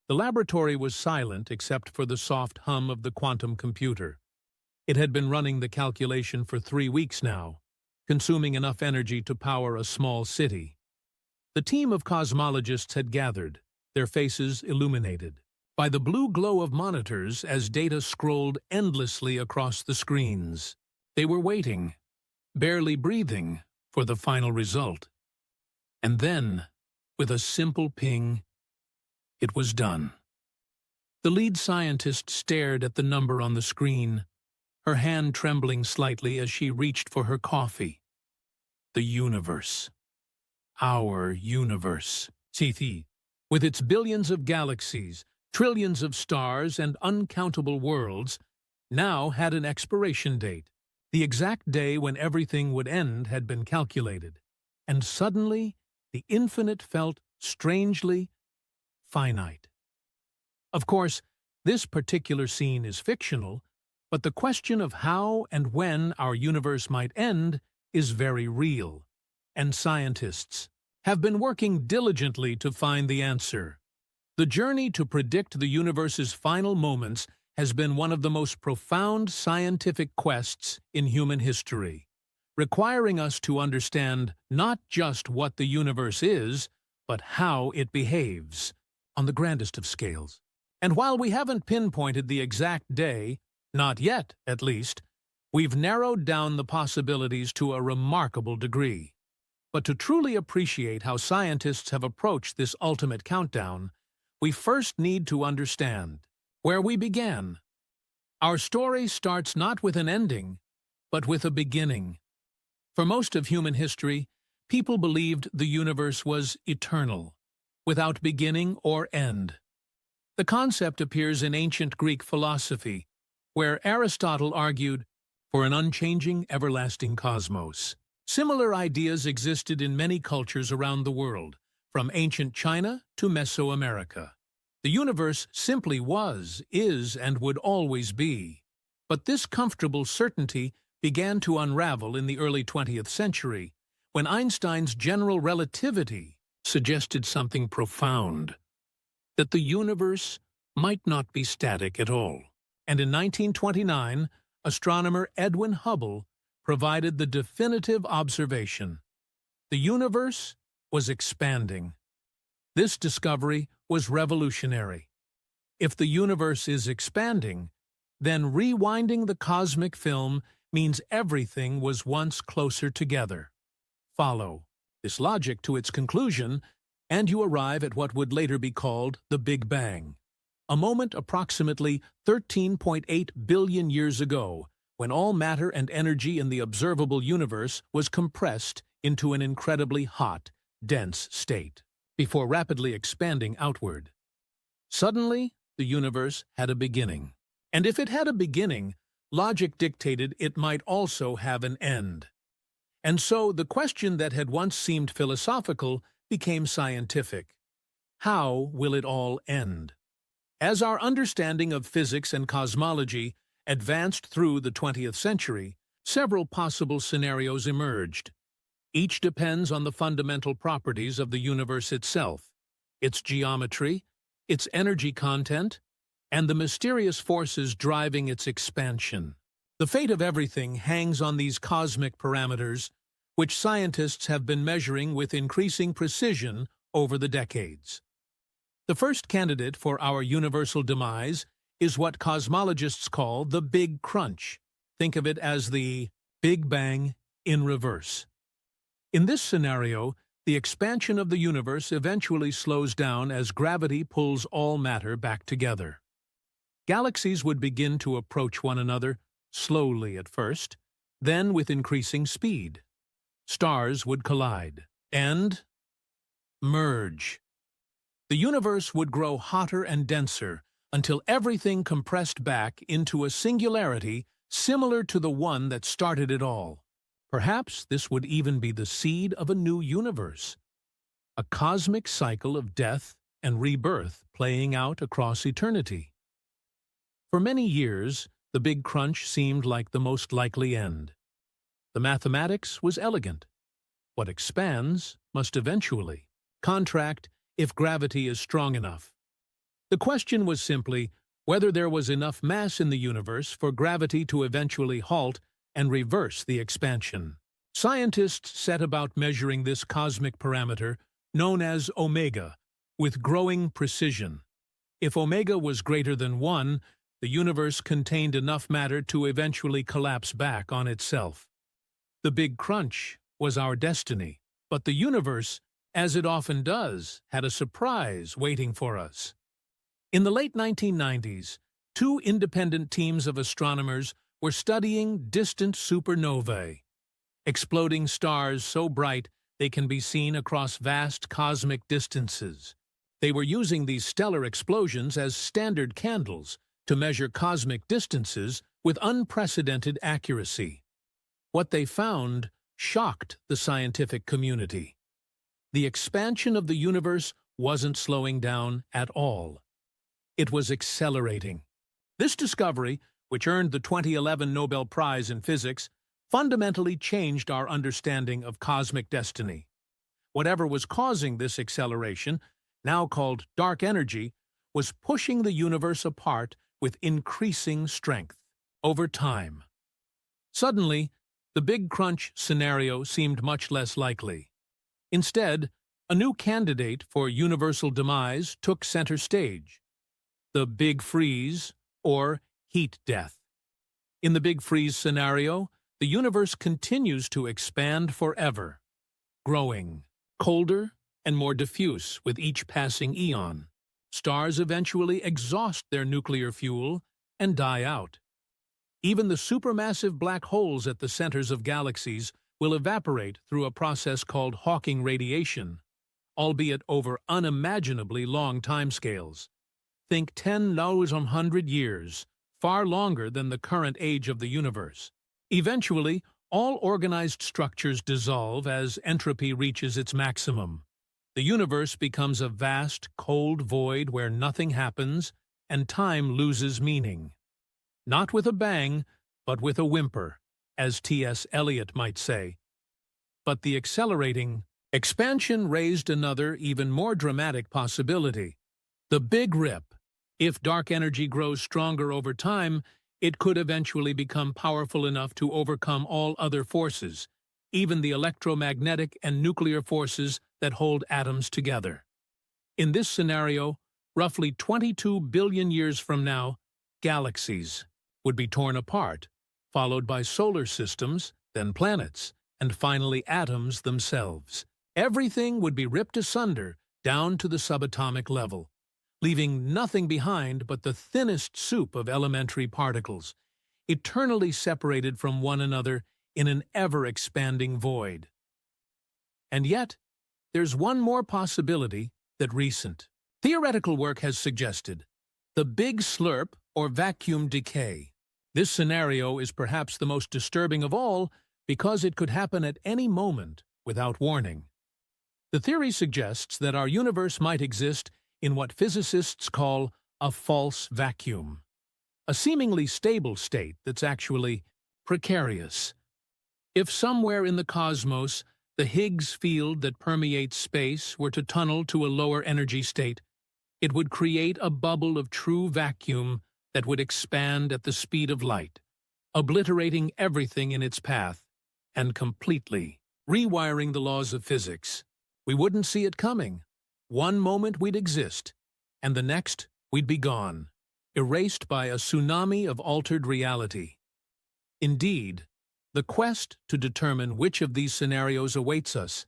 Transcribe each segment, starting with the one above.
The laboratory was silent except for the soft hum of the quantum computer. It had been running the calculation for 3 weeks now, consuming enough energy to power a small city. The team of cosmologists had gathered, their faces illuminated by the blue glow of monitors as data scrolled endlessly across the screens. They were waiting, barely breathing, for the final result. And then, with a simple ping, it was done. The lead scientist stared at the number on the screen, her hand trembling slightly as she reached for her coffee. The universe. Our universe. CT. With its billions of galaxies, trillions of stars, and uncountable worlds, now had an expiration date. The exact day when everything would end had been calculated, and suddenly the infinite felt strangely finite. Of course, this particular scene is fictional, but the question of how and when our universe might end is very real, and scientists have been working diligently to find the answer. The journey to predict the universe's final moments has been one of the most profound scientific quests in human history, requiring us to understand not just what the universe is, but how it behaves, on the grandest of scales. And while we haven't pinpointed the exact day, not yet, at least, we've narrowed down the possibilities to a remarkable degree. But to truly appreciate how scientists have approached this ultimate countdown, we first need to understand where we began. Our story starts not with an ending, but with a beginning. For most of human history, people believed the universe was eternal, without beginning or end. The concept appears in ancient Greek philosophy, where Aristotle argued for an unchanging, everlasting cosmos. Similar ideas existed in many cultures around the world, from ancient China to Mesoamerica. The universe simply was, is, and would always be. But this comfortable certainty began to unravel in the early 20th century, when Einstein's general relativity suggested something profound, that the universe might not be static at all. And in 1929, astronomer Edwin Hubble provided the definitive observation. The universe was expanding. This discovery was revolutionary. If the universe is expanding, then rewinding the cosmic film means everything was once closer together. Follow this logic to its conclusion, and you arrive at what would later be called the Big Bang, a moment approximately 13.8 billion years ago, when all matter and energy in the observable universe was compressed into an incredibly hot, dense state, before rapidly expanding outward. Suddenly, the universe had a beginning. And if it had a beginning, logic dictated it might also have an end. And so the question that had once seemed philosophical became scientific. How will it all end? As our understanding of physics and cosmology advanced through the 20th century, several possible scenarios emerged. Each depends on the fundamental properties of the universe itself, its geometry, its energy content, and the mysterious forces driving its expansion. The fate of everything hangs on these cosmic parameters, which scientists have been measuring with increasing precision over the decades. The first candidate for our universal demise is what cosmologists call the Big Crunch. Think of it as the Big Bang in reverse. In this scenario, the expansion of the universe eventually slows down as gravity pulls all matter back together. Galaxies would begin to approach one another, slowly at first, then with increasing speed. Stars would collide and merge. The universe would grow hotter and denser until everything compressed back into a singularity similar to the one that started it all. Perhaps this would even be the seed of a new universe, a cosmic cycle of death and rebirth playing out across eternity. For many years, the Big Crunch seemed like the most likely end. The mathematics was elegant. What expands must eventually contract if gravity is strong enough. The question was simply whether there was enough mass in the universe for gravity to eventually halt and reverse the expansion. Scientists set about measuring this cosmic parameter, known as omega, with growing precision. If omega was greater than 1, the universe contained enough matter to eventually collapse back on itself. The Big Crunch was our destiny, but the universe, as it often does, had a surprise waiting for us. In the late 1990s, 2 independent teams of astronomers were studying distant supernovae, exploding stars so bright they can be seen across vast cosmic distances. They were using these stellar explosions as standard candles to measure cosmic distances with unprecedented accuracy. What they found shocked the scientific community. The expansion of the universe wasn't slowing down at all. It was accelerating. This discovery, which earned the 2011 Nobel Prize in Physics, fundamentally changed our understanding of cosmic destiny. Whatever was causing this acceleration, now called dark energy, was pushing the universe apart with increasing strength over time. Suddenly, the Big Crunch scenario seemed much less likely. Instead, a new candidate for universal demise took center stage: the Big Freeze, or heat death. In the Big Freeze scenario, the universe continues to expand forever, growing colder and more diffuse with each passing eon. Stars eventually exhaust their nuclear fuel and die out. Even the supermassive black holes at the centers of galaxies will evaporate through a process called Hawking radiation, albeit over unimaginably long timescales. Think 10⁻100 years, far longer than the current age of the universe. Eventually, all organized structures dissolve as entropy reaches its maximum. The universe becomes a vast, cold void where nothing happens and time loses meaning. Not with a bang, but with a whimper, as T.S. Eliot might say. But the accelerating expansion raised another, even more dramatic possibility: the Big Rip. If dark energy grows stronger over time, it could eventually become powerful enough to overcome all other forces, even the electromagnetic and nuclear forces that hold atoms together. In this scenario, roughly 22 billion years from now, galaxies would be torn apart, followed by solar systems, then planets, and finally atoms themselves. Everything would be ripped asunder down to the subatomic level, leaving nothing behind but the thinnest soup of elementary particles, eternally separated from one another in an ever-expanding void. And yet, there's one more possibility that recent theoretical work has suggested: the Big Slurp, or vacuum decay. This scenario is perhaps the most disturbing of all because it could happen at any moment without warning. The theory suggests that our universe might exist in what physicists call a false vacuum, a seemingly stable state that's actually precarious. If somewhere in the cosmos the Higgs field that permeates space were to tunnel to a lower energy state, it would create a bubble of true vacuum that would expand at the speed of light, obliterating everything in its path and completely rewiring the laws of physics. We wouldn't see it coming. One moment we'd exist, and the next we'd be gone, erased by a tsunami of altered reality. Indeed, the quest to determine which of these scenarios awaits us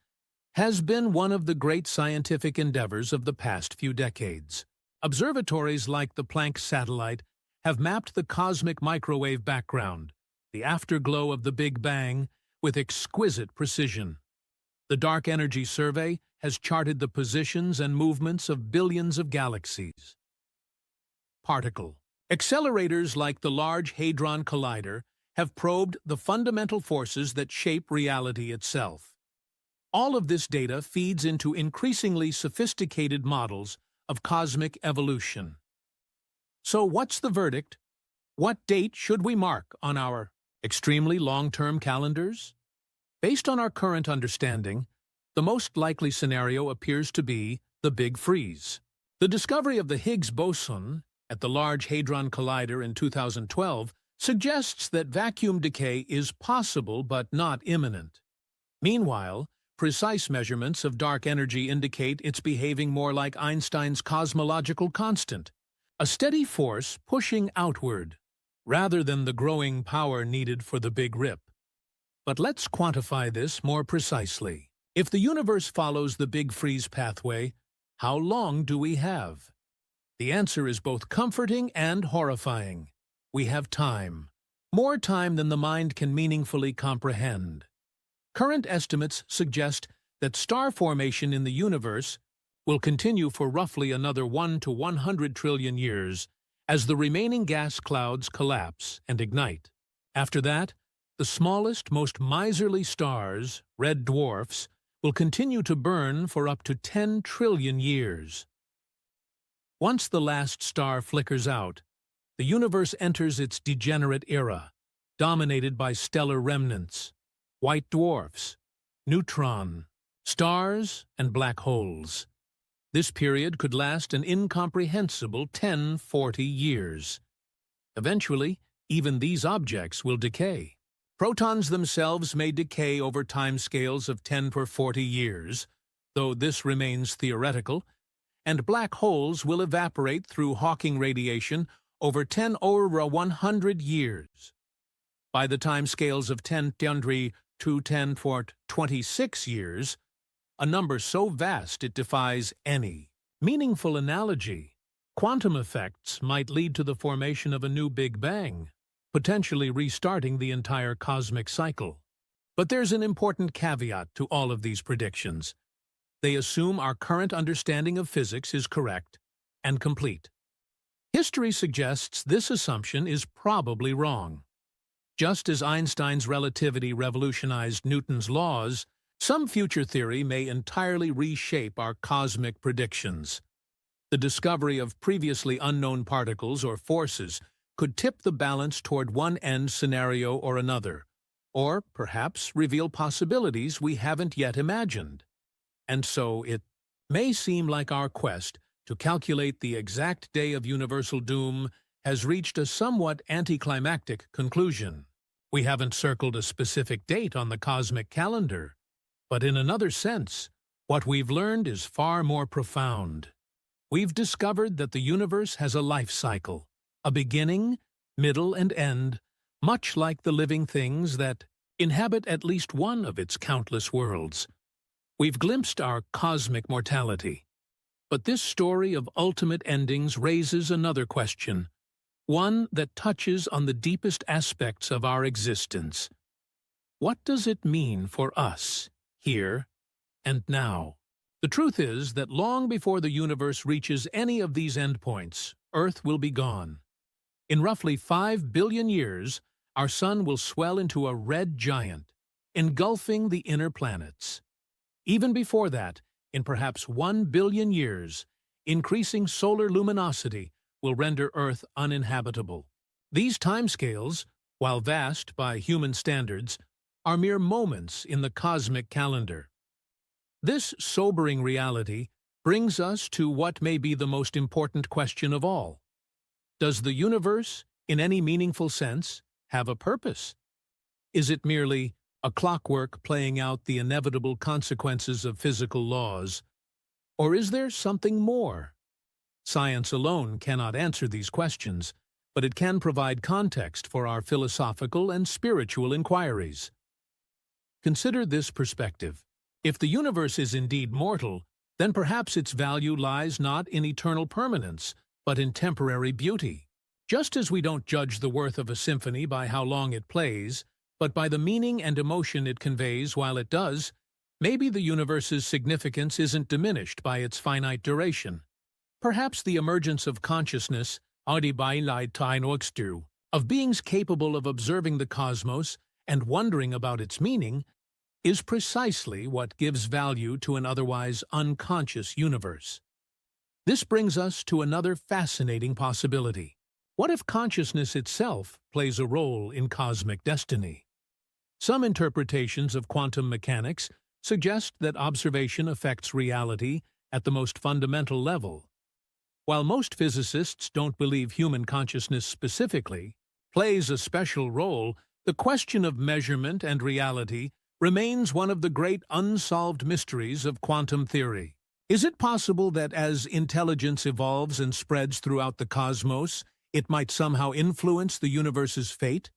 has been one of the great scientific endeavors of the past few decades. Observatories like the Planck satellite have mapped the cosmic microwave background, the afterglow of the Big Bang, with exquisite precision. The Dark Energy Survey has charted the positions and movements of billions of galaxies. Particle accelerators like the Large Hadron Collider have probed the fundamental forces that shape reality itself. All of this data feeds into increasingly sophisticated models of cosmic evolution. So what's the verdict? What date should we mark on our extremely long-term calendars? Based on our current understanding, the most likely scenario appears to be the Big Freeze. The discovery of the Higgs boson at the Large Hadron Collider in 2012 suggests that vacuum decay is possible but not imminent. Meanwhile, precise measurements of dark energy indicate it's behaving more like Einstein's cosmological constant, a steady force pushing outward, rather than the growing power needed for the Big Rip. But let's quantify this more precisely. If the universe follows the Big Freeze pathway, how long do we have? The answer is both comforting and horrifying. We have time. More time than the mind can meaningfully comprehend. Current estimates suggest that star formation in the universe will continue for roughly another 1 to 100 trillion years as the remaining gas clouds collapse and ignite. After that, the smallest, most miserly stars, red dwarfs, will continue to burn for up to 10 trillion years. Once the last star flickers out, the universe enters its degenerate era, dominated by stellar remnants, white dwarfs, neutron, stars, and black holes. This period could last an incomprehensible 10–40 years. Eventually, even these objects will decay. Protons themselves may decay over timescales of 10 to 40 years, though this remains theoretical, and black holes will evaporate through Hawking radiation over 10 over 100 years. By the timescales of 10 to 10 for 26 years, a number so vast it defies any meaningful analogy, quantum effects might lead to the formation of a new Big Bang, potentially restarting the entire cosmic cycle. But there's an important caveat to all of these predictions. They assume our current understanding of physics is correct and complete. History suggests this assumption is probably wrong. Just as Einstein's relativity revolutionized Newton's laws, some future theory may entirely reshape our cosmic predictions. The discovery of previously unknown particles or forces could tip the balance toward one end scenario or another, or perhaps reveal possibilities we haven't yet imagined. And so it may seem like our quest to calculate the exact day of universal doom has reached a somewhat anticlimactic conclusion. We haven't circled a specific date on the cosmic calendar, but in another sense, what we've learned is far more profound. We've discovered that the universe has a life cycle, a beginning, middle, and end, much like the living things that inhabit at least one of its countless worlds. We've glimpsed our cosmic mortality. But this story of ultimate endings raises another question, one that touches on the deepest aspects of our existence. What does it mean for us, here and now? The truth is that long before the universe reaches any of these endpoints, Earth will be gone. In roughly 5 billion years, our sun will swell into a red giant, engulfing the inner planets. Even before that, in perhaps 1 billion years, increasing solar luminosity will render Earth uninhabitable. These timescales, while vast by human standards, are mere moments in the cosmic calendar. This sobering reality brings us to what may be the most important question of all. Does the universe, in any meaningful sense, have a purpose? Is it merely a clockwork playing out the inevitable consequences of physical laws? Or is there something more? Science alone cannot answer these questions, but it can provide context for our philosophical and spiritual inquiries. Consider this perspective. If the universe is indeed mortal, then perhaps its value lies not in eternal permanence, but in temporary beauty. Just as we don't judge the worth of a symphony by how long it plays, but by the meaning and emotion it conveys while it does, maybe the universe's significance isn't diminished by its finite duration. Perhaps the emergence of consciousness, of beings capable of observing the cosmos and wondering about its meaning, is precisely what gives value to an otherwise unconscious universe. This brings us to another fascinating possibility. What if consciousness itself plays a role in cosmic destiny? Some interpretations of quantum mechanics suggest that observation affects reality at the most fundamental level, While most physicists don't believe human consciousness specifically plays a special role, the question of measurement and reality remains one of the great unsolved mysteries of quantum theory. Is it possible that as intelligence evolves and spreads throughout the cosmos, it might somehow influence the universe's fate?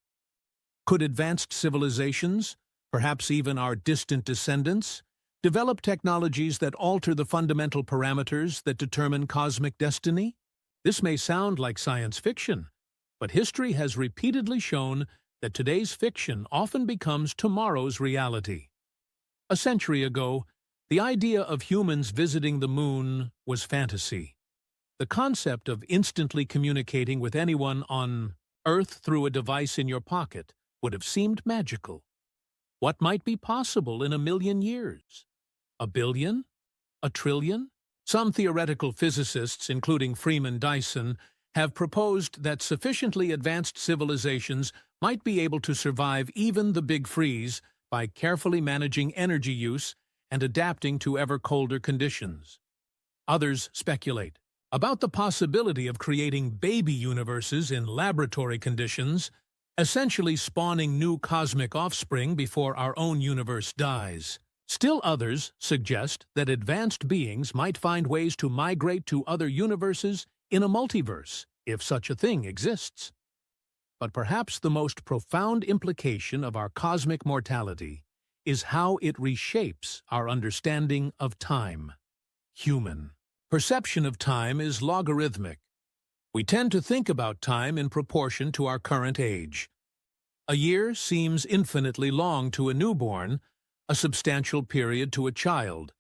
Could advanced civilizations, perhaps even our distant descendants, develop technologies that alter the fundamental parameters that determine cosmic destiny? This may sound like science fiction, but history has repeatedly shown that today's fiction often becomes tomorrow's reality. A century ago, the idea of humans visiting the moon was fantasy. The concept of instantly communicating with anyone on Earth through a device in your pocket would have seemed magical. What might be possible in 1,000,000 years? 1 billion? 1 trillion? Some theoretical physicists, including Freeman Dyson, have proposed that sufficiently advanced civilizations might be able to survive even the Big Freeze by carefully managing energy use and adapting to ever-colder conditions. Others speculate about the possibility of creating baby universes in laboratory conditions, essentially spawning new cosmic offspring before our own universe dies. Still others suggest that advanced beings might find ways to migrate to other universes in a multiverse, if such a thing exists. But perhaps the most profound implication of our cosmic mortality is how it reshapes our understanding of time. Human perception of time is logarithmic. We tend to think about time in proportion to our current age. A year seems infinitely long to a newborn, a substantial period to a child,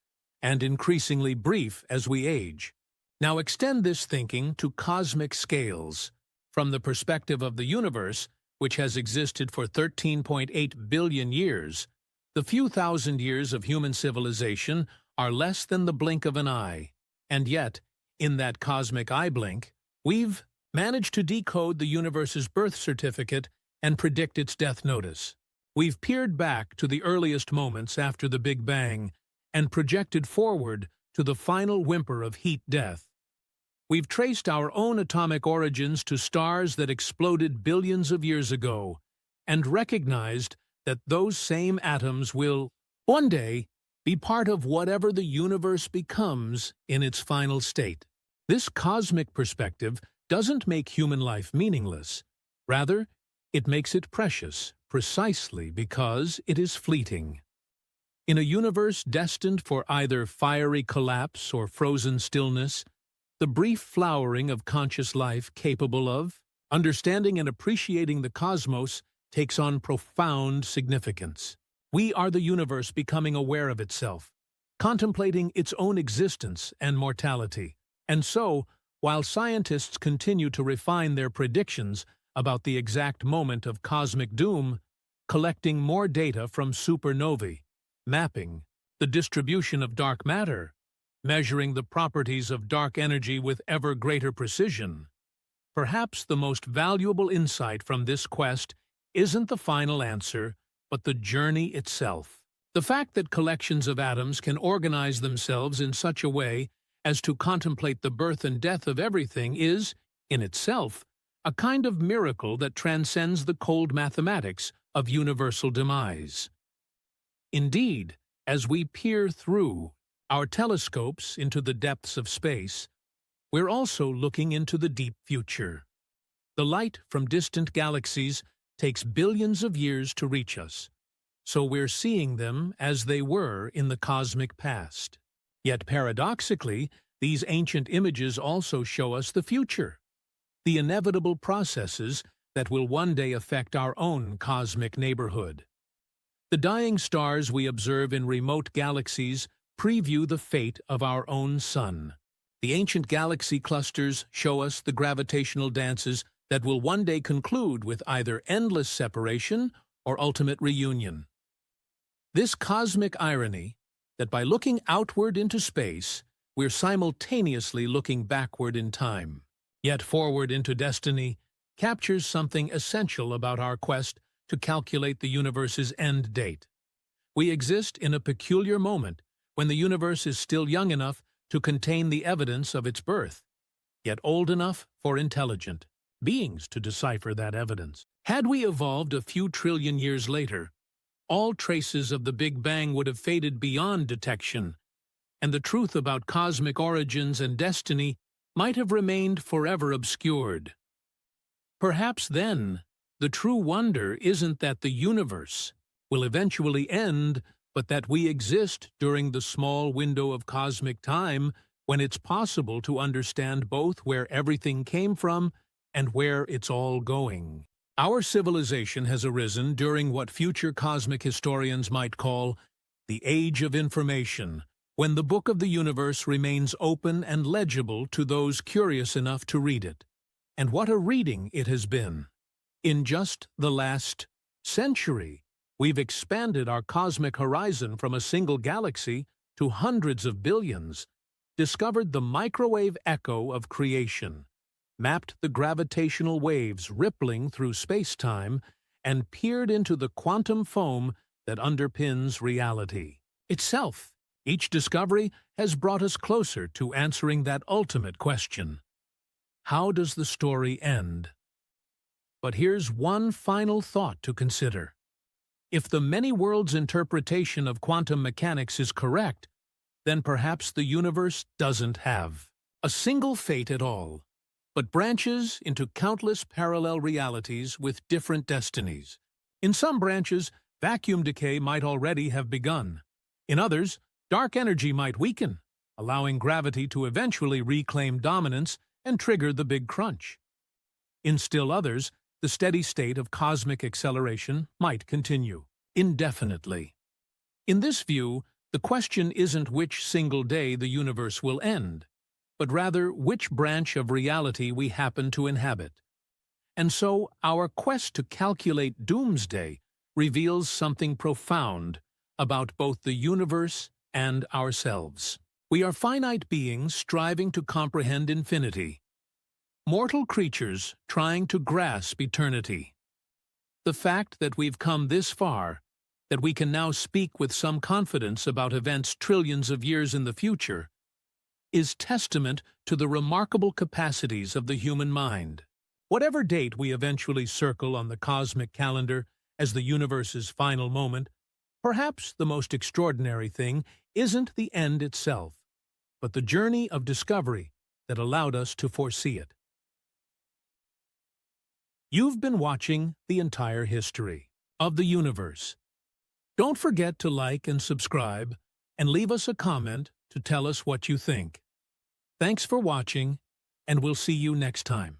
and increasingly brief as we age. Now extend this thinking to cosmic scales. From the perspective of the universe, which has existed for 13.8 billion years, the few thousand years of human civilization are less than the blink of an eye. And yet, in that cosmic eye blink, we've managed to decode the universe's birth certificate and predict its death notice. We've peered back to the earliest moments after the Big Bang and projected forward to the final whimper of heat death. We've traced our own atomic origins to stars that exploded billions of years ago and recognized that those same atoms will, one day, be part of whatever the universe becomes in its final state. This cosmic perspective doesn't make human life meaningless. Rather, it makes it precious, precisely because it is fleeting. In a universe destined for either fiery collapse or frozen stillness, the brief flowering of conscious life capable of understanding and appreciating the cosmos takes on profound significance. We are the universe becoming aware of itself, contemplating its own existence and mortality. And so, while scientists continue to refine their predictions about the exact moment of cosmic doom, collecting more data from supernovae, mapping the distribution of dark matter, measuring the properties of dark energy with ever greater precision, perhaps the most valuable insight from this quest isn't the final answer, but the journey itself. The fact that collections of atoms can organize themselves in such a way as to contemplate the birth and death of everything is, in itself, a kind of miracle that transcends the cold mathematics of universal demise. Indeed, as we peer through our telescopes into the depths of space, we're also looking into the deep future. The light from distant galaxies takes billions of years to reach us, so we're seeing them as they were in the cosmic past. Yet paradoxically, these ancient images also show us the future, the inevitable processes that will one day affect our own cosmic neighborhood. The dying stars we observe in remote galaxies preview the fate of our own sun. The ancient galaxy clusters show us the gravitational dances that will one day conclude with either endless separation or ultimate reunion. This cosmic irony, that by looking outward into space, we're simultaneously looking backward in time, yet forward into destiny, captures something essential about our quest to calculate the universe's end date. We exist in a peculiar moment when the universe is still young enough to contain the evidence of its birth, yet old enough for intelligent beings to decipher that evidence. Had we evolved a few trillion years later, all traces of the Big Bang would have faded beyond detection, and the truth about cosmic origins and destiny might have remained forever obscured. Perhaps then, the true wonder isn't that the universe will eventually end, but that we exist during the small window of cosmic time when it's possible to understand both where everything came from and where it's all going. Our civilization has arisen during what future cosmic historians might call the Age of Information, when the book of the universe remains open and legible to those curious enough to read it. And what a reading it has been! In just the last century, we've expanded our cosmic horizon from a single galaxy to hundreds of billions, discovered the microwave echo of creation, mapped the gravitational waves rippling through space-time, and peered into the quantum foam that underpins reality itself. Each discovery has brought us closer to answering that ultimate question: how does the story end? But here's one final thought to consider. If the many worlds interpretation of quantum mechanics is correct, then perhaps the universe doesn't have a single fate at all, but branches into countless parallel realities with different destinies. In some branches, vacuum decay might already have begun. In others, dark energy might weaken, allowing gravity to eventually reclaim dominance and trigger the Big Crunch. In still others, the steady state of cosmic acceleration might continue indefinitely. In this view, the question isn't which single day the universe will end, but rather which branch of reality we happen to inhabit. And so, our quest to calculate doomsday reveals something profound about both the universe and ourselves. We are finite beings striving to comprehend infinity, mortal creatures trying to grasp eternity. The fact that we've come this far, that we can now speak with some confidence about events trillions of years in the future, is testament to the remarkable capacities of the human mind. Whatever date we eventually circle on the cosmic calendar as the universe's final moment, perhaps the most extraordinary thing isn't the end itself, but the journey of discovery that allowed us to foresee it. You've been watching the entire history of the universe. Don't forget to like and subscribe, and leave us a comment to tell us what you think. Thanks for watching, and we'll see you next time.